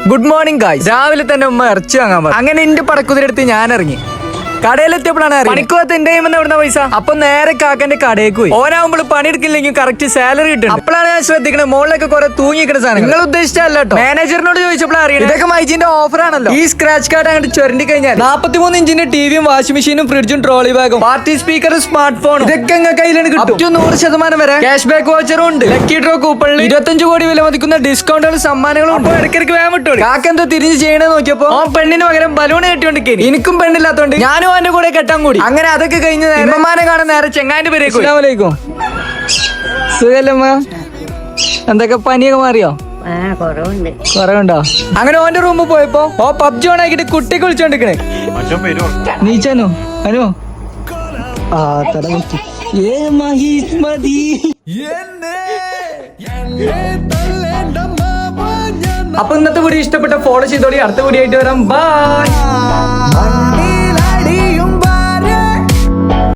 Good morning guys. രാവിലെ തന്നെ ഉമ്മ ഇറച്ചി വാങ്ങാൻ പറഞ്ഞു. അങ്ങനെ എന്റെ പടക്കുതിരെടുത്ത് ഞാൻ ഇറങ്ങി. കടയിലെത്തിയപ്പോഴാണ് പണിക്കോത്ത് എന്റെ എവിടുന്ന പൈസ. അപ്പൊ നേരെ കാക്കന്റെ കടയിലേക്ക് പോയി. ഓനാവുമ്പോൾ പണിയെടുക്കില്ലെങ്കിൽ കറക്റ്റ് സാലറി കിട്ടും. അപ്പോഴാണ് ഞാൻ ശ്രദ്ധിക്കുന്നത് മുകളിലൊക്കെ കുറെ തൂങ്ങിക്കുന്ന സാധനം. നിങ്ങൾ ഉദ്ദേശിച്ചല്ല കേട്ടോ. മാനേജറിനോട് ചോദിച്ചപ്പോൾ അറിയാം ഇതൊക്കെ മൈജിന്റെ ഓഫർ ആണല്ലോ. ഈ സ്ക്രാച്ച് കാർഡ് അങ്ങോട്ട് ചുരണ്ടി കഴിഞ്ഞാൽ 43 ഇഞ്ചിന്റെ ടിവിയും വാഷിംഗ് മെഷീനും ഫ്രിഡ്ജും ട്രോളി ബാഗും പാർട്ടി സ്പീക്കറും സ്മാർട്ട് ഫോണും ഇതൊക്കെ എങ്ങനെ കയ്യിലാണ് കിട്ടും. 100% വരെ ക്യാഷ് ബാക്ക് വോച്ചറും ഉണ്ട്. ലക്കി ഡ്രോ കൂപ്പണിൽ 25 കോടി വില മതിക്കുന്ന ഡിസ്കൗണ്ടുകളും സമ്മാനങ്ങളും ഉണ്ട്. ഇടയ്ക്കിടയ്ക്ക് വേഗം വിട്ടോളൂ. കാക്ക എന്തോ തിരിഞ്ഞ് ചെയ്യണമെന്ന് നോക്കിയപ്പോ ആ പെണ്ണിന് പകരം ബലൂൺ കെട്ടിക്കൊണ്ടിരിക്കും. എനിക്കും പെണ്ണില്ലാത്തോണ്ട് ഞാനും അവന്റെ കൂടെ കെട്ടാൻ കൂടി. അങ്ങനെ അതൊക്കെ കഴിഞ്ഞ് നേരമാനെ കാണാൻ നേരെ ചെങ്ങാന്റെ പേരേക്കും. അസ്സലാമലൈക്കും. സുഖല്ലമ്മ, എന്തൊക്കെ പനിയൊക്കെ മാറിയോ? കുറവുണ്ടോ? അങ്ങനെ ഓന്റെ റൂമിൽ പോയപ്പോ പബ്ജി ഓൺ ആക്കിട്ട് കുട്ടിക്ക് വിളിച്ചോണ്ടിരിക്കണേ. നീച്ചനു അനു അപ്പൊ ഇന്നത്തെ വീഡിയോ ഇഷ്ടപ്പെട്ട ഫോളോ ചെയ്തോളി. അടുത്ത വീഡിയോ ആയിട്ട് വരാം. ബൈ.